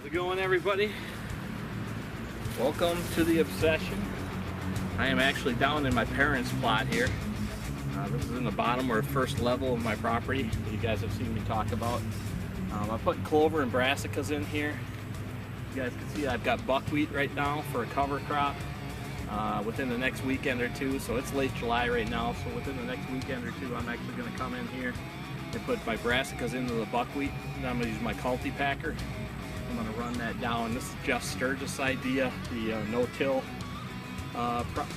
How's it going, everybody? Welcome to the Obsession. I am actually down in my parents' plot here. This is in the bottom or first level of my property that you guys have seen me talk about. I put clover and brassicas in here. You guys can see I've got buckwheat right now for a cover crop within the next weekend or two. So it's late July right now, so within the next weekend or two I'm actually going to come in here and put my brassicas into the buckwheat. And I'm going to use my cultipacker. I'm going to run that down. This is Jeff Sturgis' idea, the no-till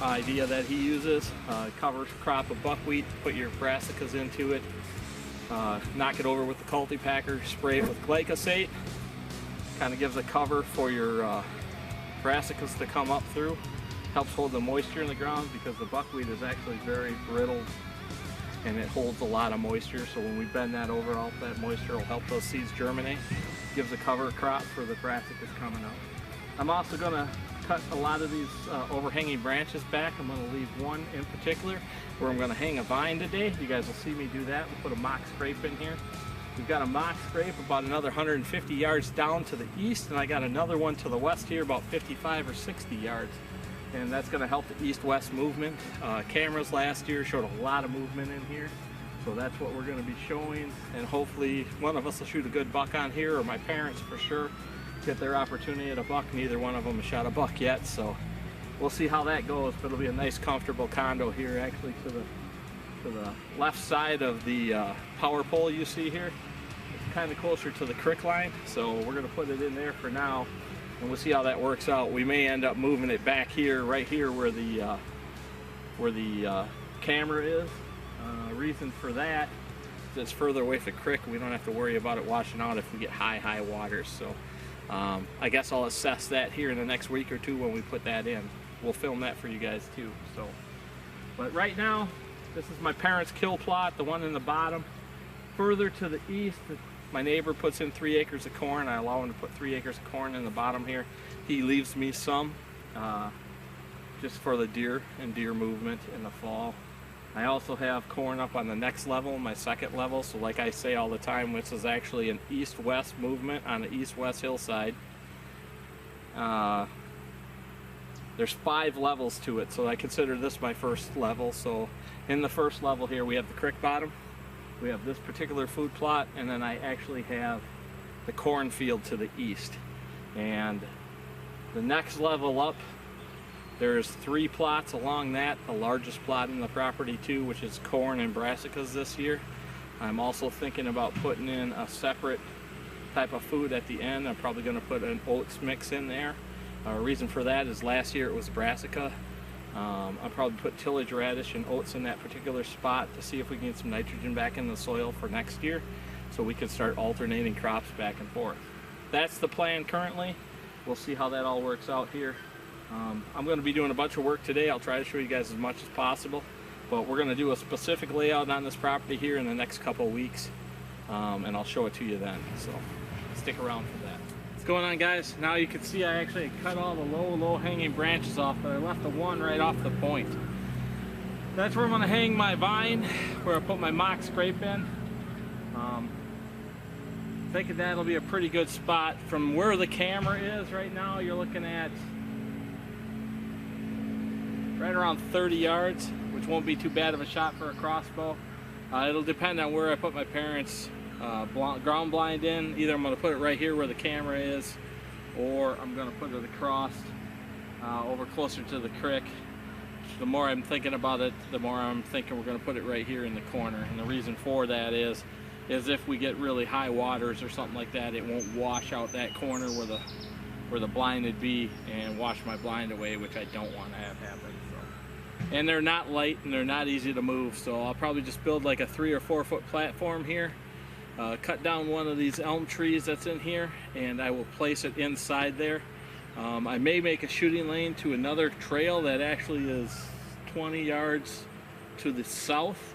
idea that he uses. Cover crop of buckwheat, put your brassicas into it, knock it over with the cultipacker, spray it with glyphosate. Kind of gives a cover for your brassicas to come up through. Helps hold the moisture in the ground because the buckwheat is actually very brittle and it holds a lot of moisture. So when we bend that over, all that moisture will help those seeds germinate. Gives a cover crop for the brassicas coming up. I'm also going to cut a lot of these overhanging branches back. I'm going to leave one in particular where I'm going to hang a vine today. You guys will see me do that. We'll put a mock scrape in here. We've got a mock scrape about another 150 yards down to the east, and I got another one to the west here about 55 or 60 yards. And that's going to help the east-west movement. Cameras last year showed a lot of movement in here. So that's what we're going to be showing, and hopefully one of us will shoot a good buck on here, or my parents for sure get their opportunity at a buck. Neither one of them has shot a buck yet, so we'll see how that goes. But it'll be a nice comfortable condo here, actually to the left side of the power pole you see here. It's kind of closer to the creek line, so we're going to put it in there for now, and we'll see how that works out. We may end up moving it back here, right here where the camera is. Reason for that is it's further away from the creek. We don't have to worry about it washing out if we get high waters. So I guess I'll assess that here in the next week or two when we put that in. We'll film that for you guys too. So, but right now, this is my parents' kill plot, the one in the bottom. Further to the east, my neighbor puts in 3 acres of corn. I allow him to put 3 acres of corn in the bottom here. He leaves me some just for the deer and deer movement in the fall. I also have corn up on the next level, my second level. So like I say all the time, this is actually an east-west movement on the east-west hillside. There's 5 levels to it, so I consider this my first level. So in the first level here, we have the creek bottom. We have this particular food plot, and then I actually have the cornfield to the east. And the next level up, there's 3 plots along that, the largest plot in the property too, which is corn and brassicas this year. I'm also thinking about putting in a separate type of food at the end. I'm probably going to put an oats mix in there. Reason for that is last year it was brassica. I'll probably put tillage radish and oats in that particular spot to see if we can get some nitrogen back in the soil for next year, so we can start alternating crops back and forth. That's the plan currently. We'll see how that all works out here. I'm going to be doing a bunch of work today. I'll try to show you guys as much as possible, but we're going to do a specific layout on this property here in the next couple weeks, and I'll show it to you then, so stick around for that. What's going on, guys? Now you can see I actually cut all the low hanging branches off, but I left the one right off the point. That's where I'm going to hang my vine, where I put my mock scrape in. Thinking that'll be a pretty good spot. From where the camera is right now, you're looking at right around 30 yards, which won't be too bad of a shot for a crossbow. It'll depend on where I put my parents' ground blind in. Either I'm going to put it right here where the camera is, or I'm going to put it across over closer to the creek. The more I'm thinking about it, the more I'm thinking we're going to put it right here in the corner. And the reason for that is if we get really high waters or something like that, it won't wash out that corner where the blind would be and wash my blind away, which I don't want to have happen. So. And they're not light and they're not easy to move, so I'll probably just build like a 3 or 4 foot platform here, cut down one of these elm trees that's in here, and I will place it inside there. I may make a shooting lane to another trail that actually is 20 yards to the south.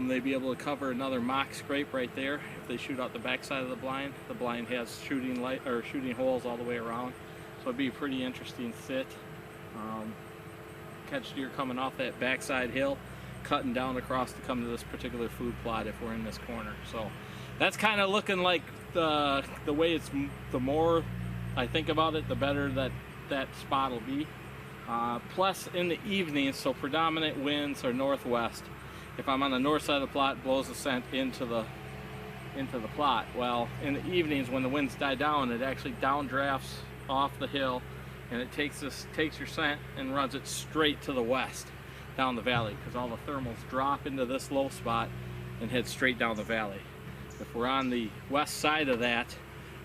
They'd be able to cover another mock scrape right there if they shoot out the back side of the blind. The blind has shooting holes all the way around, so it'd be a pretty interesting sit. Catch deer coming off that backside hill, cutting down across to come to this particular food plot if we're in this corner. So that's kind of looking like the way it's, the more I think about it, the better that spot will be. Plus in the evening, so predominant winds are northwest. If I'm on the north side of the plot, it blows the scent into the plot. Well, in the evenings when the winds die down, it actually downdrafts off the hill, and it takes your scent and runs it straight to the west down the valley, because all the thermals drop into this low spot and head straight down the valley. If we're on the west side of that,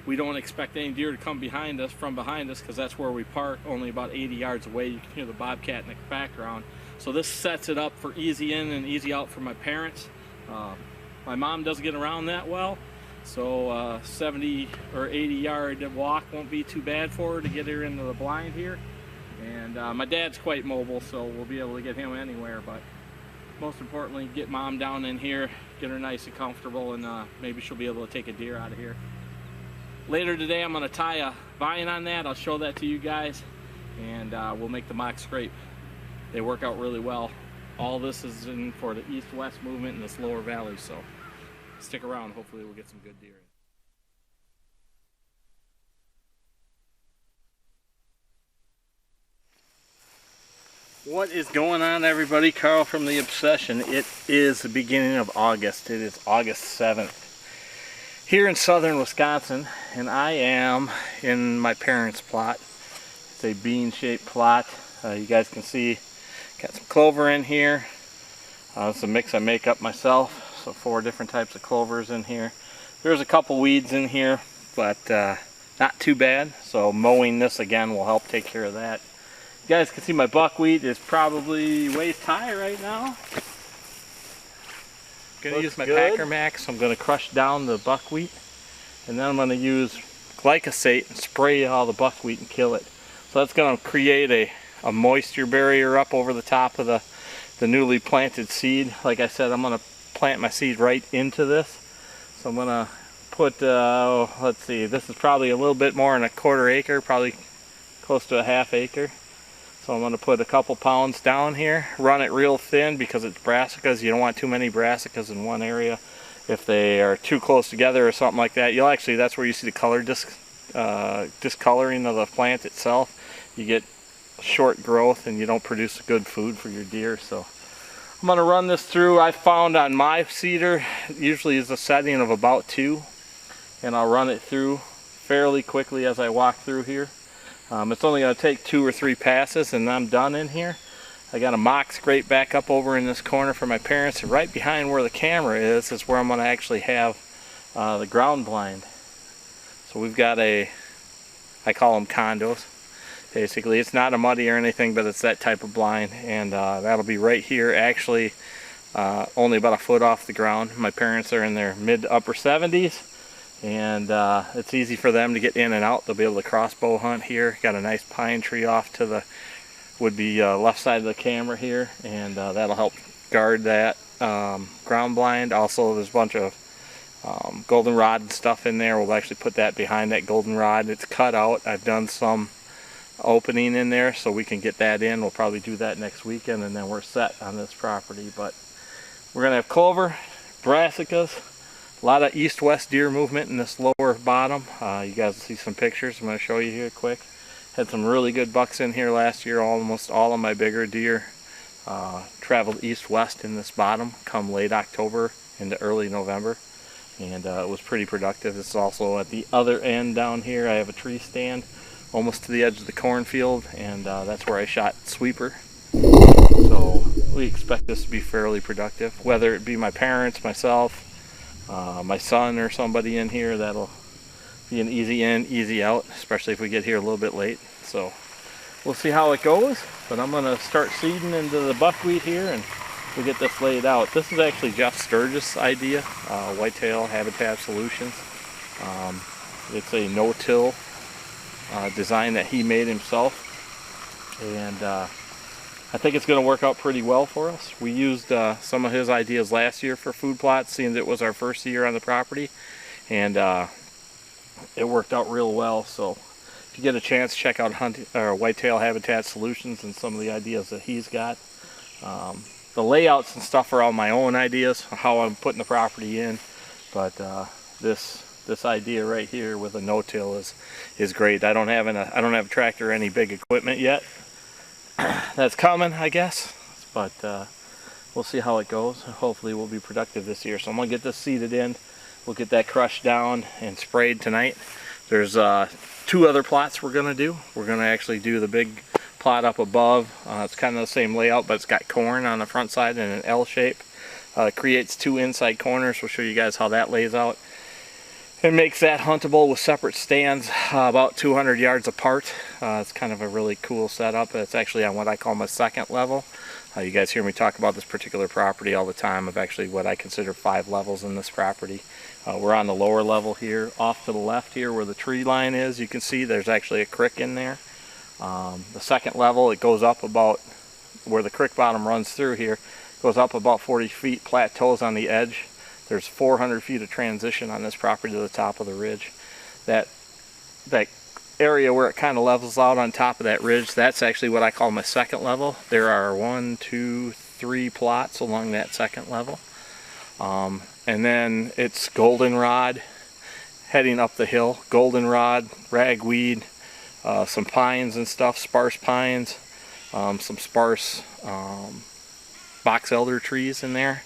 we don't expect any deer to come from behind us, because that's where we park, only about 80 yards away. You can hear the bobcat in the background. So this sets it up for easy in and easy out for my parents. My mom doesn't get around that well, so 70 or 80 yard walk won't be too bad for her to get her into the blind here. And my dad's quite mobile, so we'll be able to get him anywhere, but most importantly, get mom down in here, get her nice and comfortable, and maybe she'll be able to take a deer out of here. Later today, I'm going to tie a vine on that. I'll show that to you guys, and we'll make the mock scrape. They work out really well. All this is in for the east-west movement in this lower valley, so stick around. Hopefully we'll get some good deer in. What is going on, everybody? Carl from The Obsession. It is the beginning of August. It is August 7th. Here in southern Wisconsin, and I am in my parents' plot. It's a bean-shaped plot. You guys can see, got some clover in here. It's a mix I make up myself, so 4 different types of clovers in here. There's a couple weeds in here, but not too bad, so mowing this again will help take care of that. You guys can see my buckwheat is probably waist high right now. I'm going to use my Packer Max. I'm going to crush down the buckwheat, and then I'm going to use glyphosate and spray all the buckwheat and kill it. So that's going to create a moisture barrier up over the top of the newly planted seed. Like I said, I'm going to plant my seed right into this. So I'm going to put, let's see, this is probably a little bit more than a 1/4 acre, probably close to a 1/2 acre. So I'm going to put a couple pounds down here, run it real thin because it's brassicas. You don't want too many brassicas in one area. If they are too close together or something like that, you'll actually, that's where you see the color discoloring of the plant itself. You get short growth and you don't produce good food for your deer. So I'm going to run this through. I found on my cedar usually is a setting of about 2, and I'll run it through fairly quickly as I walk through here. It's only going to take 2 or 3 passes and I'm done in here. I got a mock scrape back up over in this corner for my parents, and right behind where the camera is where I'm going to actually have the ground blind. So we've got I call them condos. Basically, it's not a muddy or anything, but it's that type of blind, and that'll be right here, actually only about 1 foot off the ground. My parents are in their mid to upper 70s, and it's easy for them to get in and out. They'll be able to crossbow hunt here. Got a nice pine tree off to the left side of the camera here, and that'll help guard that ground blind. Also, there's a bunch of goldenrod and stuff in there. We'll actually put that behind that goldenrod. It's cut out. I've done some opening in there so we can get that in. We'll probably do that next weekend, and then we're set on this property. But we're gonna have clover, brassicas, a lot of east-west deer movement in this lower bottom. You guys will see some pictures I'm going to show you here quick. Had some really good bucks in here last year. Almost all of my bigger deer traveled east-west in this bottom come late October into early November, and it was pretty productive. This is also at the other end down here. I have a tree stand almost to the edge of the cornfield, and that's where I shot sweeper. So we expect this to be fairly productive, whether it be my parents, myself, my son, or somebody in here. That'll be an easy in, easy out, especially if we get here a little bit late. So we'll see how it goes, but I'm going to start seeding into the buckwheat here, and we'll get this laid out. This is actually Jeff Sturgis' idea, Whitetail Habitat Solutions. It's a no-till design that he made himself, and I think it's going to work out pretty well for us. We used some of his ideas last year for food plots, seeing that it was our first year on the property, and it worked out real well. So if you get a chance, check out Whitetail Habitat Solutions and some of the ideas that he's got. The layouts and stuff are all my own ideas, how I'm putting the property in, but this this idea right here with a no-till is great. I don't have a tractor or any big equipment yet. That's coming, I guess, but we'll see how it goes. Hopefully we'll be productive this year. So I'm gonna get this seeded in. We'll get that crushed down and sprayed tonight. There's 2 other plots we're gonna do. We're gonna actually do the big plot up above. It's kind of the same layout, but it's got corn on the front side in an L shape. It creates 2 inside corners. We'll show you guys how that lays out. It makes that huntable with separate stands about 200 yards apart. It's kind of a really cool setup. It's actually on what I call my second level. You guys hear me talk about this particular property all the time of actually what I consider 5 levels in this property. We're on the lower level here. Off to the left here where the tree line is, you can see there's actually a creek in there. The second level, it goes up about where the creek bottom runs through here, goes up about 40 feet, plateaus on the edge. There's 400 feet of transition on this property to the top of the ridge. That area where it kind of levels out on top of that ridge, that's actually what I call my second level. There are 1, 2, 3 plots along that second level. And then it's goldenrod heading up the hill. Goldenrod, ragweed, some pines and stuff, sparse pines, some sparse box elder trees in there.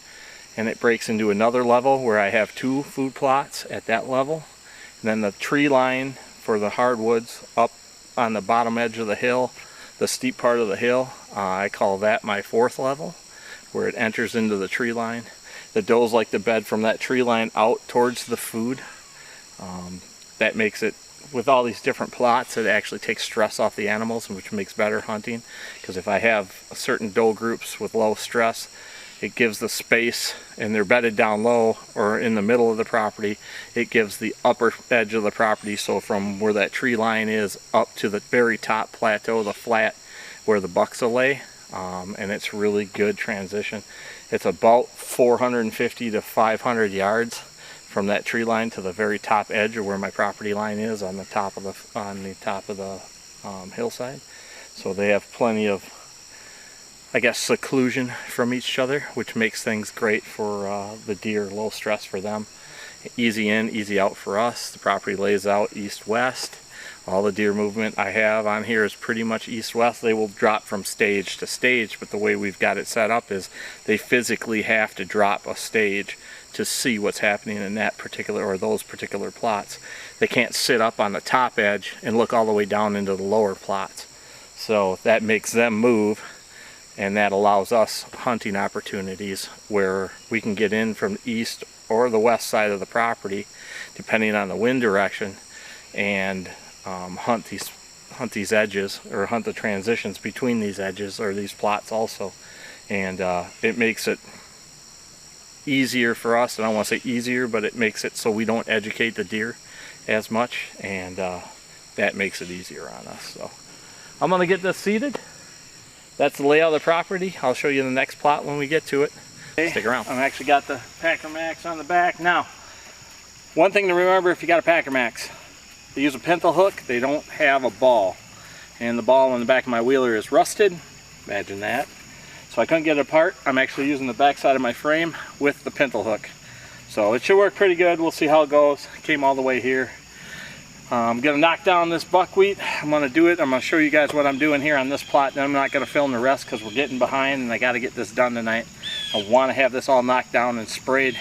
And it breaks into another level where I have 2 food plots at that level. And then the tree line for the hardwoods up on the bottom edge of the hill, the steep part of the hill, I call that my 4th level, where it enters into the tree line. The does like to bed from that tree line out towards the food. That makes it, with all these different plots, it actually takes stress off the animals, which makes better hunting. Because if I have certain doe groups with low stress, it gives the space, and they're bedded down low or in the middle of the property. It gives the upper edge of the property, so from where that tree line is up to the very top plateau, the flat where the bucks will lay, and it's really good transition. It's about 450 to 500 yards from that tree line to the very top edge of where my property line is on the top of the hillside. So they have plenty of, I guess, seclusion from each other, which makes things great for the deer, low stress for them. Easy in, easy out for us. The property lays out east-west. All the deer movement I have on here is pretty much east-west. They will drop from stage to stage, but the way we've got it set up is they physically have to drop a stage to see what's happening in that particular or those particular plots. They can't sit up on the top edge and look all the way down into the lower plots. So that makes them move, and that allows us hunting opportunities where we can get in from the east or the west side of the property, depending on the wind direction, and hunt these edges, or hunt the transitions between these edges or these plots also. And it makes it easier for us. I don't want to say easier, but it makes it so we don't educate the deer as much, and that makes it easier on us. So I'm going to get this seeded. That's the layout of the property. I'll show you the next plot when we get to it. Okay. Stick around. I've actually got the Packer Max on the back. Now, one thing to remember if you got a Packer Max, they use a pintle hook. They don't have a ball. And the ball on the back of my wheeler is rusted. Imagine that. So I couldn't get it apart. I'm actually using the back side of my frame with the pintle hook. So it should work pretty good. We'll see how it goes. Came all the way here. I'm going to knock down this buckwheat. I'm going to do it. I'm going to show you guys what I'm doing here on this plot. Then I'm not going to film the rest because we're getting behind and I got to get this done tonight. I want to have this all knocked down and sprayed.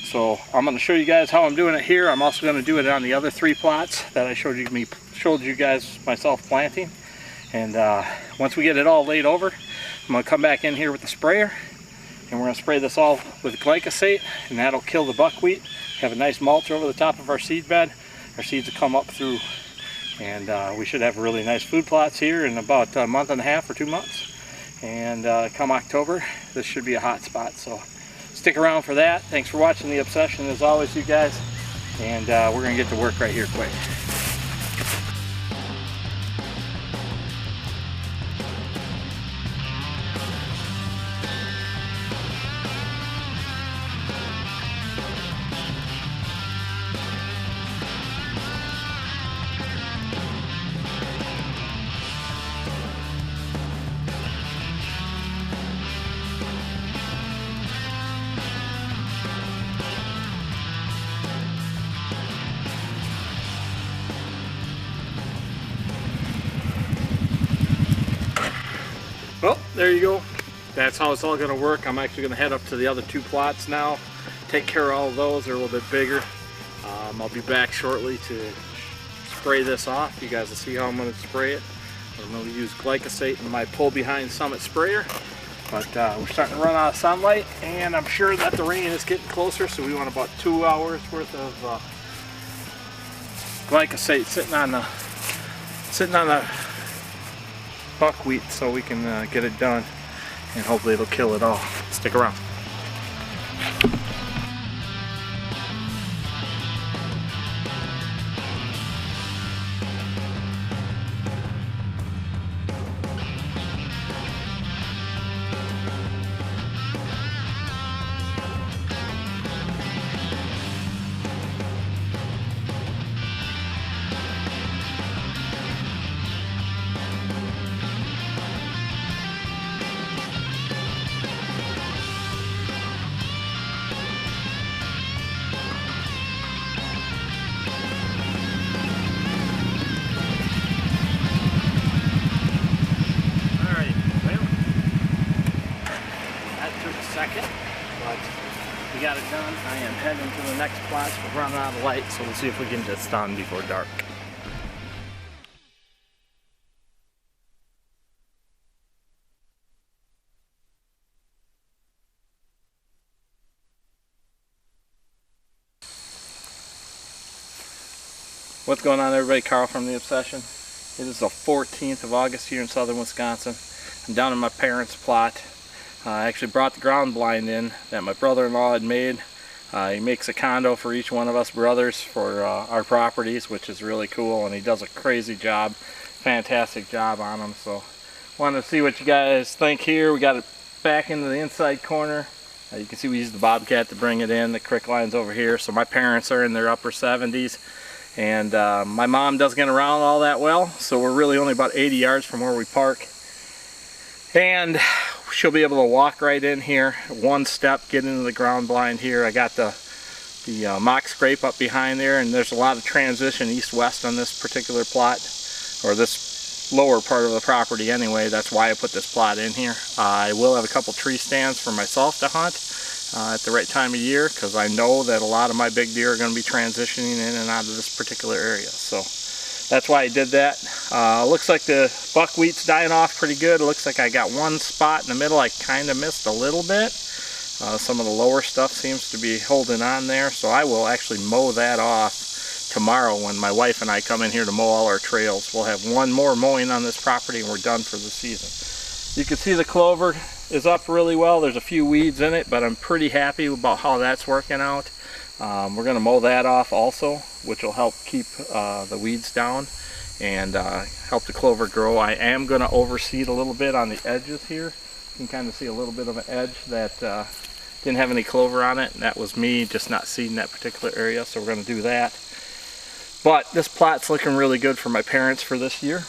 So I'm going to show you guys how I'm doing it here. I'm also going to do it on the other 3 plots that I showed you guys myself planting. And once we get it all laid over, I'm going to come back in here with the sprayer, and we're going to spray this all with glyphosate, and that'll kill the buckwheat. Have a nice mulch over the top of our seed bed. Our seeds will come up through, and we should have really nice food plots here in about a month and a half or 2 months. And come October, this should be a hot spot. So stick around for that. Thanks for watching The Obsession as always, you guys. And we're going to get to work right here quick. there you go. That's how it's all going to work. I'm actually going to head up to the other 2 plots now, take care of all of those. They're a little bit bigger. I'll be back shortly to spray this off. You guys will see how I'm going to spray it. I'm going to use glyphosate in my pull behind Summit sprayer. But we're starting to run out of sunlight, and I'm sure that the rain is getting closer, so we want about 2 hours worth of glyphosate sitting on the buckwheat so we can get it done, and hopefully it'll kill it all. Stick around. Second, but we got it done. I am heading to the next plot. We're running out of light, so we'll see if we can get this done before dark. What's going on, everybody? Carl from The Obsession. It is the 14th of August here in southern Wisconsin. I'm down in my parents' plot. I actually brought the ground blind in that my brother-in-law had made. He makes a condo for each one of us brothers for our properties, which is really cool, and he does a crazy job, fantastic job on them. So wanted to see what you guys think here. We got it back into the inside corner. You can see we used the Bobcat to bring it in. The creek line's over here, so my parents are in their upper 70s, and my mom doesn't get around all that well, so we're really only about 80 yards from where we park. And she'll be able to walk right in here, one step, get into the ground blind here. I got the mock scrape up behind there, and there's a lot of transition east-west on this particular plot, or this lower part of the property anyway. That's why I put this plot in here. I will have a couple tree stands for myself to hunt at the right time of year, because I know that a lot of my big deer are going to be transitioning in and out of this particular area. So that's why I did that. Looks like the buckwheat's dying off pretty good. It looks like I got one spot in the middle I kind of missed a little bit. Some of the lower stuff seems to be holding on there, so I will actually mow that off tomorrow when my wife and I come in here to mow all our trails. We'll have one more mowing on this property and we're done for the season. You can see the clover is up really well. There's a few weeds in it, but I'm pretty happy about how that's working out. We're going to mow that off also, which will help keep the weeds down and help the clover grow. I am going to overseed a little bit on the edges here. You can kind of see a little bit of an edge that didn't have any clover on it, and that was me just not seeding that particular area, so we're going to do that. But this plot's looking really good for my parents for this year.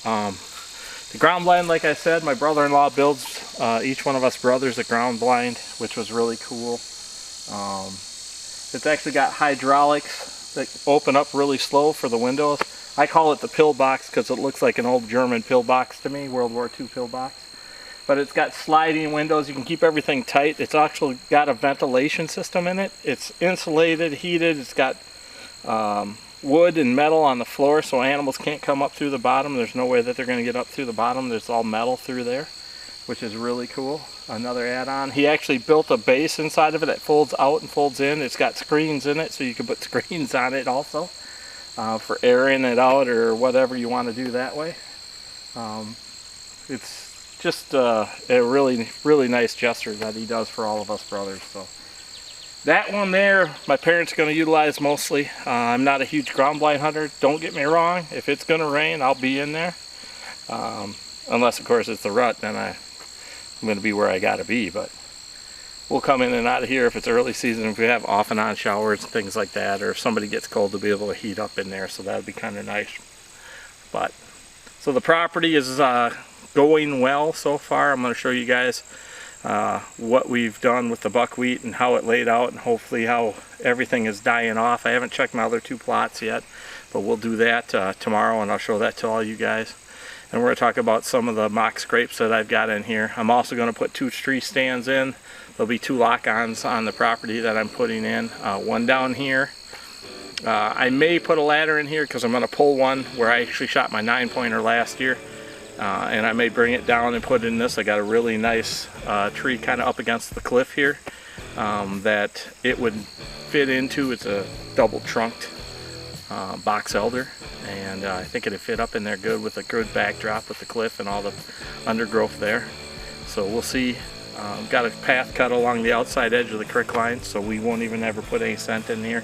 The ground blind, like I said, my brother-in-law builds each one of us brothers a ground blind, which was really cool. It's actually got hydraulics that open up really slow for the windows. I call it the pillbox because it looks like an old German pillbox to me, World War II pillbox. But it's got sliding windows. You can keep everything tight. It's actually got a ventilation system in it. It's insulated, heated. It's got wood and metal on the floor so animals can't come up through the bottom. There's no way that they're going to get up through the bottom. There's all metal through there, which is really cool. Another add-on. He actually built a base inside of it that folds out and folds in. It's got screens in it, so you can put screens on it also for airing it out or whatever you want to do that way. It's just a really nice gesture that he does for all of us brothers. So that one there, my parents are going to utilize mostly. I'm not a huge ground blind hunter. Don't get me wrong. If it's going to rain, I'll be in there. Unless, of course, it's the rut, then I'm going to be where I got to be. But we'll come in and out of here if it's early season, if we have off and on showers and things like that, or if somebody gets cold to be able to heat up in there. So that would be kind of nice. But so the property is going well so far. I'm going to show you guys what we've done with the buckwheat and how it laid out, and hopefully how everything is dying off. I haven't checked my other 2 plots yet, but we'll do that tomorrow, and I'll show that to all you guys. And we're going to talk about some of the mock scrapes that I've got in here. I'm also going to put 2 tree stands in. There'll be 2 lock-ons on the property that I'm putting in. One down here. I may put a ladder in here because I'm going to pull one where I actually shot my 9-pointer last year. And I may bring it down and put it in this. I got a really nice tree kind of up against the cliff here that it would fit into. It's a double trunked box elder, and I think it'd fit up in there good with a good backdrop with the cliff and all the undergrowth there. So we'll see. Got a path cut along the outside edge of the creek line, so we won't even ever put any scent in here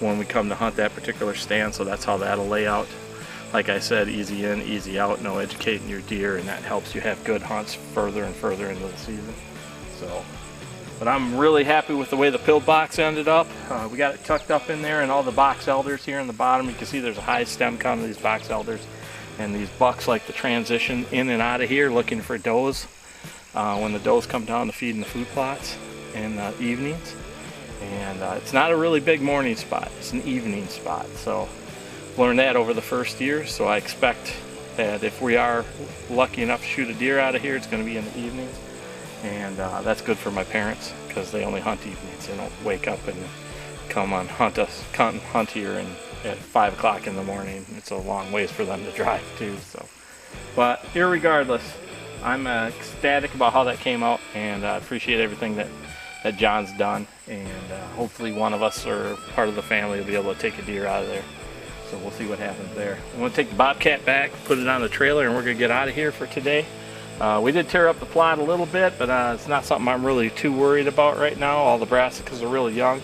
when we come to hunt that particular stand. So that's how that'll lay out. Like I said, easy in, easy out, no educating your deer, and that helps you have good hunts further and further into the season. So, but I'm really happy with the way the pillbox ended up. We got it tucked up in there, and all the box elders here in the bottom. You can see there's a high stem count of these box elders, and these bucks like to transition in and out of here looking for does when the does come down to feed in the food plots in the evenings. And it's not a really big morning spot, it's an evening spot. So learned that over the first year, so I expect that if we are lucky enough to shoot a deer out of here, it's going to be in the evenings. And that's good for my parents because they only hunt evenings. They don't wake up and come on hunt here and at 5 o'clock in the morning. It's a long ways for them to drive too. So, but irregardless, I'm ecstatic about how that came out, and I appreciate everything that John's done, and hopefully one of us or part of the family will be able to take a deer out of there. So we'll see what happens there. I'm going to take the Bobcat back, put it on the trailer, and we're going to get out of here for today. We did tear up the plot a little bit, but it's not something I'm really too worried about right now. All the brassicas are really young.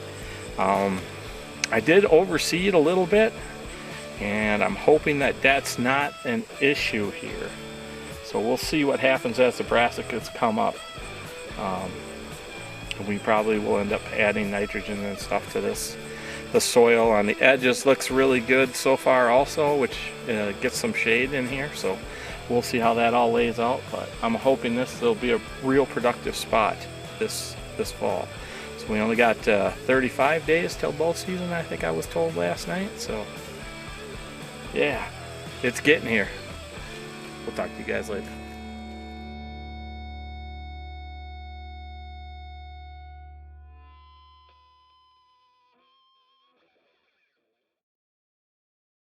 I did overseed a little bit, and I'm hoping that that's not an issue here. So we'll see what happens as the brassicas come up. We probably will end up adding nitrogen and stuff to this. The soil on the edges looks really good so far also, which gets some shade in here, so we'll see how that all lays out. But I'm hoping this will be a real productive spot this fall. So we only got 35 days till bow season, I think I was told last night. So yeah, it's getting here. We'll talk to you guys later.